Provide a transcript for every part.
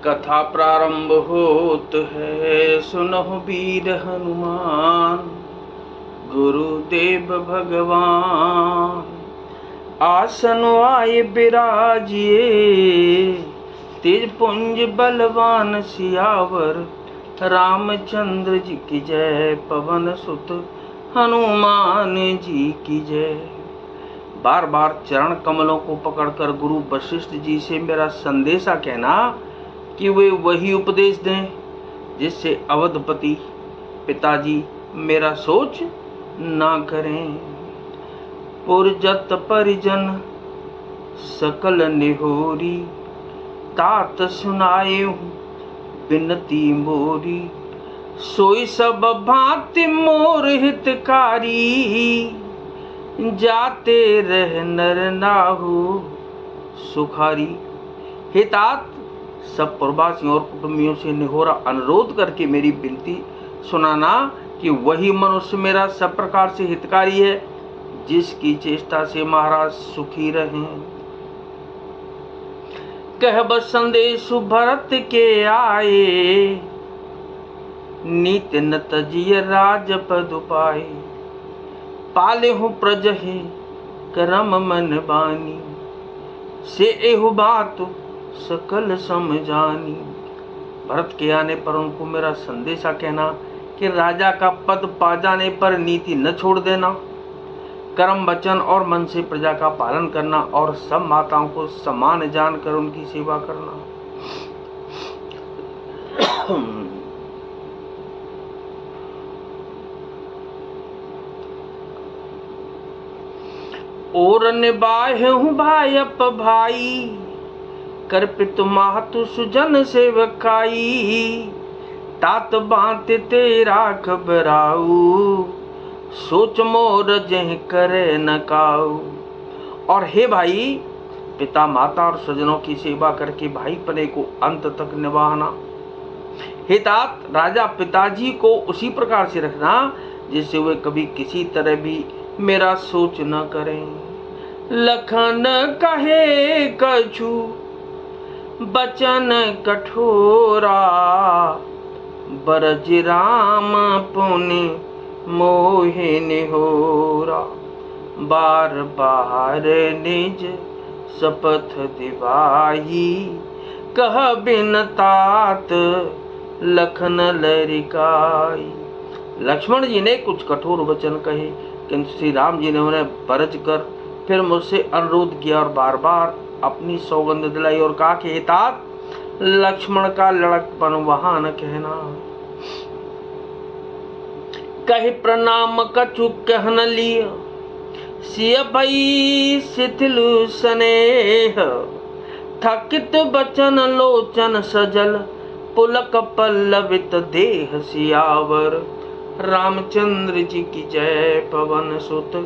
कथा प्रारंभ होत है, सुनहु वीर हनुमान। गुरुदेव भगवान आसन आए बिराजिए, तेज पुंज बलवान सियावर। रामचंद्र जी की जय, पवन सुत हनुमान जी की जय। बार बार चरण कमलों को पकड़कर गुरु वशिष्ठ जी से मेरा संदेशा कहना कि वे वही उपदेश दें जिससे अवधपति पिताजी मेरा सोच ना करें। पुरजत परिजन सकल निहोरी, तात सुनाए बिनती मोरी। सोई सब भांति मोर हितकारी, जाते रह नर नाहु सुखारी। हे तात, सब प्रवासियों और कुटुंबियों से निहोरा अनुरोध करके मेरी विनती सुनाना कि वही मनुष्य मेरा सब प्रकार से हितकारी है, जिसकी चेष्टा से महाराज सुखी रहें। कहब संदेश भरत के आए, नीत न तजिय राजपद पाए। पाले हूँ प्रजहे करम मन बानी, से एहु बात सकल समझानी। भरत के आने पर उनको मेरा संदेशा कहना कि राजा का पद पा जाने पर नीति न छोड़ देना, कर्म वचन और मन से प्रजा का पालन करना और सब माताओं को समान जानकर उनकी सेवा करना। और निभाहूं भाई अप भाई, कर्पित मातु सुजन सेवकाई। तात बात तेरा घबराऊ, सोच मोर जह करे न काऊ। और हे भाई, पिता माता और स्वजनों की सेवा करके भाई पने को अंत तक निभाना। हे तात, राजा पिताजी को उसी प्रकार से रखना जिससे वे कभी किसी तरह भी मेरा सोच न करें। लखन कहे कछु बचन कठोरा, बरज राम पुनि मोहि निहोरा। बार बार निज शपथ दिवाही, कह बिन तात लखन लरिकाई। लक्ष्मण जी ने कुछ कठोर वचन कहे, किंतु श्री राम जी ने उन्हें बरज कर फिर मुझसे अनुरोध किया और बार बार अपनी सौगंध दिलाई और कहा कि तात, लक्ष्मण का लड़कपन वहां न कहना। कहे प्रणाम कछु कहन लिय, सिय भई शिथिल स्नेह। थकित बचन लोचन सजल, पुलक पल्लवित देह सियावर। रामचंद्र जी की जय, पवन सुत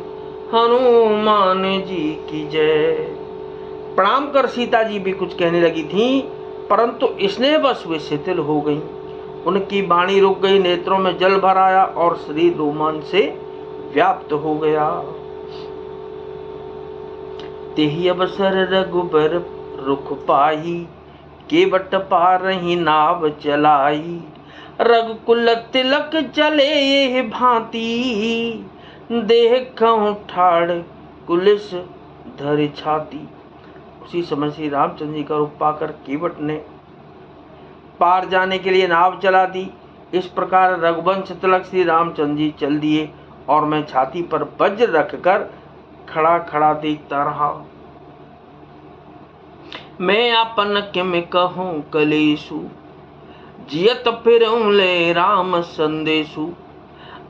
हनुमान जी की जय। प्रणाम कर सीता जी भी कुछ कहने लगी थीं, परंतु स्नेह बस वे शिथिल हो गईं। उनकी वाणी रुक गई, नेत्रों में जल भर आया और शरीर रोमांच से व्याप्त हो गया। तेहि अवसर रघुबर रुख पाई, केवट पार ही नाव चलाई। रघुकुल तिलक चले ये भांति, देखऊं ठाड़ कुलिस धरि छाती। उसी समय श्री रामचंद्र जी का रूप पाकर केवट ने पार जाने के लिए नाव चला दी। इस प्रकार रघुवंश तिलक श्री रामचंद्र जी चल दिए और मैं छाती पर वज्र रखकर खड़ा खड़ा देखता रहा। मैं अपन किम कहूं कलेशु, जियत फिरूं ले राम संदेशु।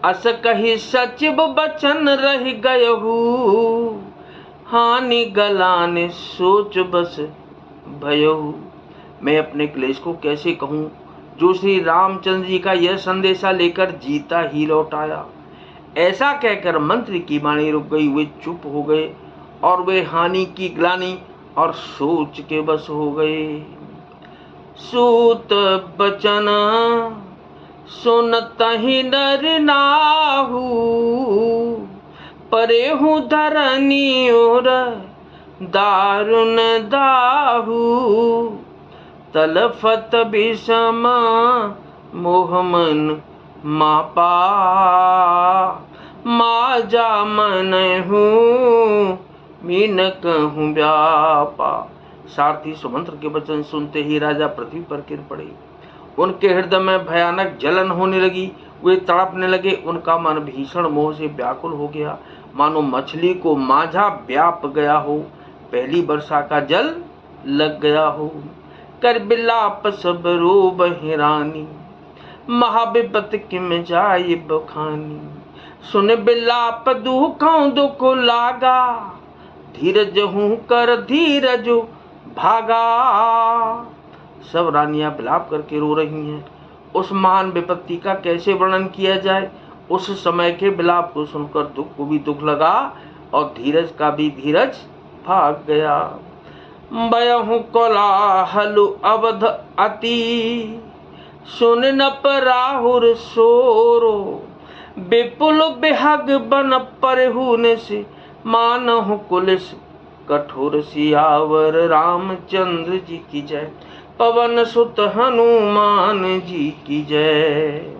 अस कही सचिव बचन रह गयहु, हानि गलाने सोच बस भयहु। मैं अपने क्लेश को कैसे कहूँ, जो श्री रामचंद्र जी का यह संदेशा लेकर जीता ही लौट आया। ऐसा कहकर मंत्री की वाणी रुक गई, वे चुप हो गए और वे हानि की ग्लानि और सोच के बस हो गए। सूत बचन सुनतहि नर नाहु, परे हूँ धरनी और दारुण दाहू। तलफत विषम मोह मन मापा, माजा मन हूँ मीन कहूँ व्यापा। सारथी सुमंत्र के वचन सुनते ही राजा पृथ्वी पर गिर पड़े। उनके हृदय में भयानक जलन होने लगी, वे तड़पने लगे। उनका मन भीषण मोह से व्याकुल हो गया, मानो मछली को माझा व्याप गया हो, पहली वर्षा का जल लग गया हो। कर बिलाप सब रोब हिरानी, महाविपत किम जाय बखानी। सुन बिलाप दुखों दुख लागा, धीरज हूँ कर धीरज भागा। सब रानियां विलाप करके रो रही हैं। उस महान विपत्ति का कैसे वर्णन किया जाए। उस समय के विलाप को सुनकर दुख को भी दुख लगा और धीरज का भी धीरज भाग गया। बयहु कोलाहल अवध अति, सुन न पराहुर सोरो। विपुल बिहग बन परहुन से, मानहु कुलिस कठोर सियावर। रामचंद्र जी की जय, पवन सुत हनुमान जी की जय।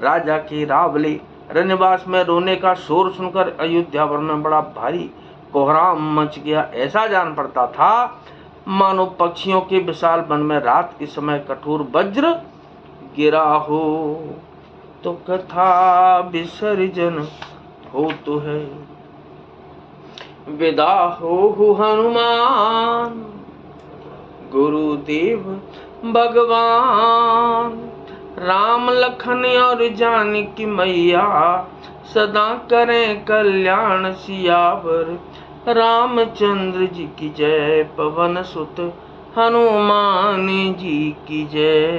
राजा के रावले रनिवास में रोने का शोर सुनकर अयोध्यावर में बड़ा भारी कोहराम मच गया। ऐसा जान पड़ता था मानो पक्षियों के विशाल वन में रात के समय कठोर वज्र गिरा हो। तो कथा विसर्जन हो तो है, विदा हो हनुमान गुरुदेव भगवान। राम लखन और जानकी मैया, सदा करें कल्याण सियावर। रामचंद्र जी की जय, पवन सुत हनुमान जी की जय।